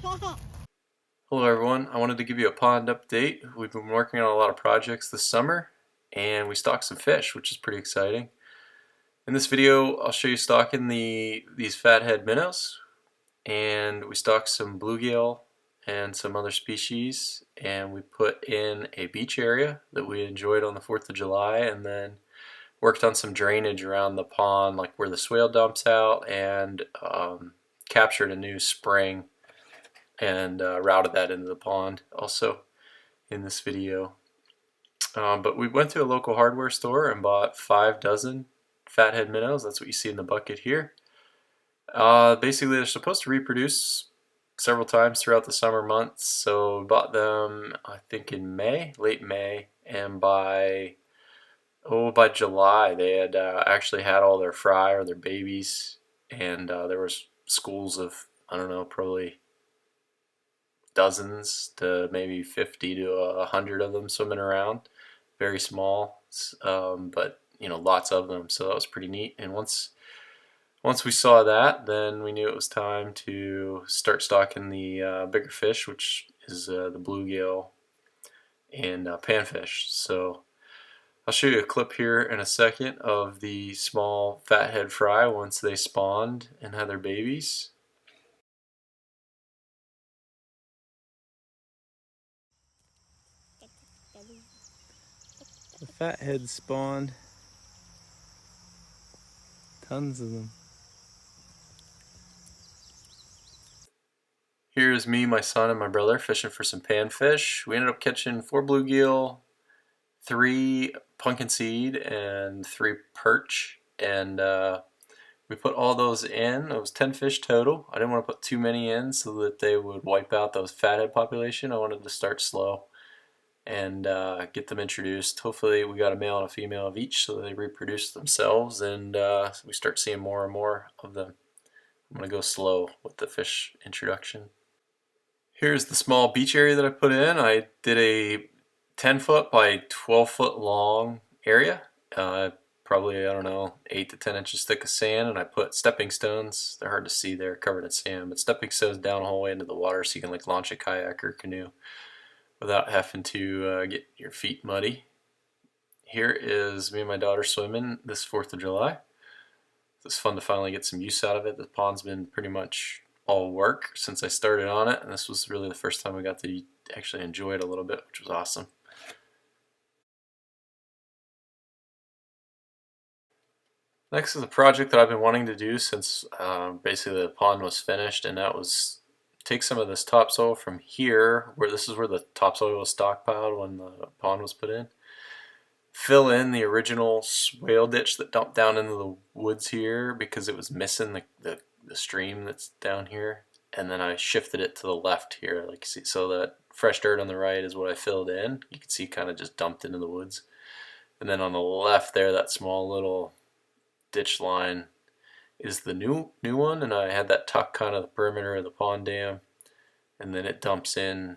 Hello everyone, I wanted to give you a pond update. We've been working on a lot of projects this summer and we stocked some fish, which is pretty exciting. In this video I'll show you stocking these fathead minnows, and we stocked some bluegill and some other species, and we put in a beach area that we enjoyed on the 4th of July, and then worked on some drainage around the pond, like where the swale dumps out, and captured a new spring and routed that into the pond also in this video. But we went to a local hardware store and bought 5 dozen fathead minnows. That's what you see in the bucket here. Basically, they're supposed to reproduce several times throughout the summer months. So we bought them, I think, in May, late May, and by July they had actually had all their fry or their babies, and there was schools of, I don't know, probably dozens to maybe 50 to 100 of them swimming around. Very small, but lots of them. So that was pretty neat. And once we saw that, then we knew it was time to start stocking the bigger fish, which is the bluegill and panfish. So I'll show you a clip here in a second of the small fathead fry once they spawned and had their babies. The fatheads spawned. Tons of them. Here's me, my son, and my brother fishing for some panfish. We ended up catching 4 bluegill, 3 pumpkin seed, and 3 perch. And we put all those in. It was 10 fish total. I didn't want to put too many in so that they would wipe out those fathead population. I wanted to start slow and get them introduced. Hopefully we got a male and a female of each so they reproduce themselves, and we start seeing more and more of them. I'm going to go slow with the fish introduction. Here's the small beach area that I put in. I did a 10-foot by 12-foot long area. Probably, I don't know, 8 to 10 inches thick of sand, and I put stepping stones. They're hard to see, they're covered in sand, but stepping stones down the whole way into the water so you can launch a kayak or canoe without having to get your feet muddy. Here is me and my daughter swimming this 4th of July. It's fun to finally get some use out of it. The pond's been pretty much all work since I started on it, and this was really the first time we got to actually enjoy it a little bit, which was awesome. Next is a project that I've been wanting to do since basically the pond was finished, and that was take some of this topsoil from here, where this is where the topsoil was stockpiled when the pond was put in, fill in the original swale ditch that dumped down into the woods here because it was missing the stream that's down here, and then I shifted it to the left here, like you see, so that fresh dirt on the right is what I filled in. You can see kind of just dumped into the woods, and then on the left there, that small little ditch line is the new one, and I had that tuck kind of the perimeter of the pond dam, and then it dumps in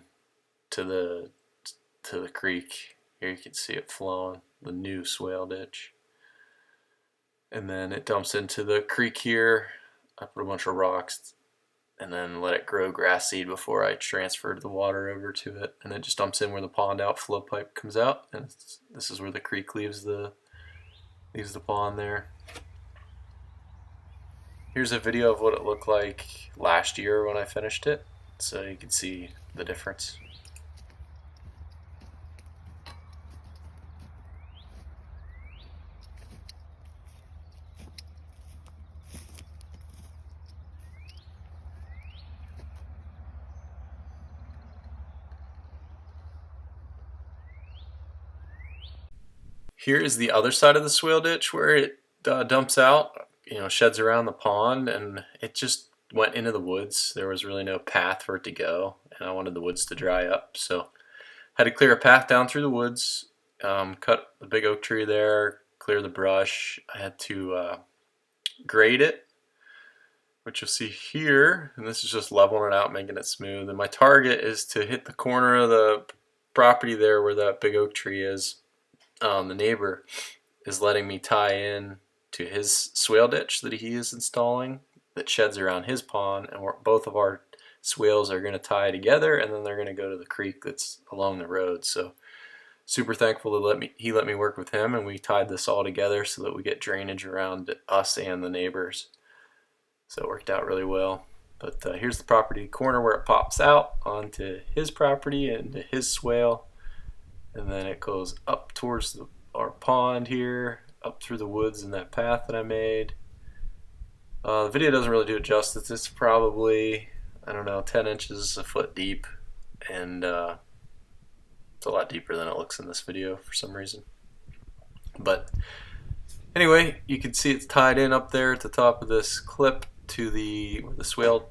to the creek. Here you can see it flowing, the new swale ditch, and then it dumps into the creek here. I put a bunch of rocks and then let it grow grass seed before I transferred the water over to it, and it just dumps in where the pond outflow pipe comes out, and this is where the creek leaves the pond there. Here's a video of what it looked like last year when I finished it, so you can see the difference. Here is the other side of the swale ditch where it dumps out, sheds around the pond, and it just went into the woods. There was really no path for it to go, and I wanted the woods to dry up, so had to clear a path down through the woods, cut the big oak tree there, clear the brush. I had to grade it, which you'll see here, and this is just leveling it out, making it smooth. And my target is to hit the corner of the property there where that big oak tree is. The neighbor is letting me tie in to his swale ditch that he is installing that sheds around his pond, and both of our swales are going to tie together, and then they're going to go to the creek that's along the road. So super thankful to he let me work with him, and we tied this all together so that we get drainage around us and the neighbors. So it worked out really well. But here's the property corner where it pops out onto his property and his swale, and then it goes up towards our pond here, up through the woods and that path that I made. The video doesn't really do it justice. It's probably, I don't know, 10 inches, a foot deep, and it's a lot deeper than it looks in this video for some reason. But anyway, you can see it's tied in up there at the top of this clip to where the swale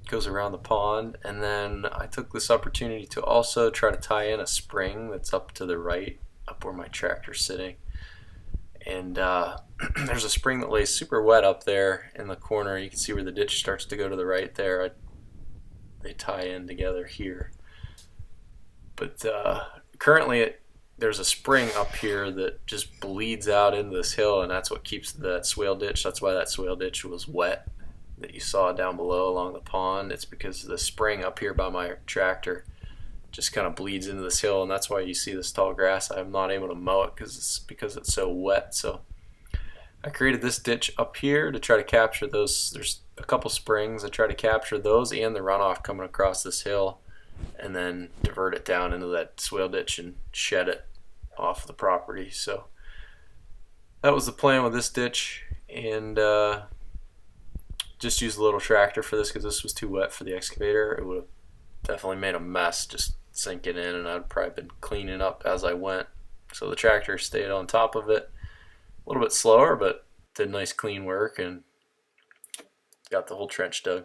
goes around the pond. And then I took this opportunity to also try to tie in a spring that's up to the right, up where my tractor's sitting. And there's a spring that lays super wet up there in the corner. You can see where the ditch starts to go to the right there. They tie in together here. But currently there's a spring up here that just bleeds out into this hill, and that's what keeps that swale ditch. That's why that swale ditch was wet that you saw down below along the pond. It's because the spring up here by my tractor just kind of bleeds into this hill, and that's why you see this tall grass. I'm not able to mow it because it's so wet. So I created this ditch up here to try to capture those. There's a couple springs. I try to capture those and the runoff coming across this hill, and then divert it down into that swale ditch and shed it off the property. So that was the plan with this ditch, and just used a little tractor for this because this was too wet for the excavator. It would have definitely made a mess just sinking in, and I'd probably been cleaning up as I went. So the tractor stayed on top of it, a little bit slower, but did nice clean work and got the whole trench dug.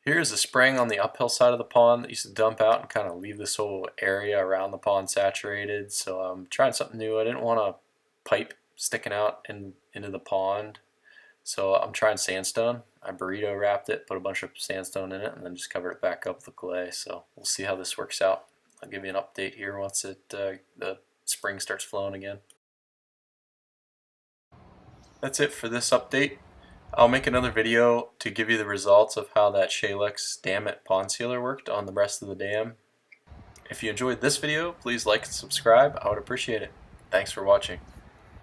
Here's a spring on the uphill side of the pond that used to dump out and kind of leave this whole area around the pond saturated. So I'm trying something new. I didn't want a pipe sticking out into the pond, so I'm trying sandstone. I burrito wrapped it, put a bunch of sandstone in it, and then just covered it back up with clay. So we'll see how this works out. I'll give you an update here once the spring starts flowing again. That's it for this update. I'll make another video to give you the results of how that Shalex Dammit pond sealer worked on the rest of the dam. If you enjoyed this video, please like and subscribe. I would appreciate it. Thanks for watching.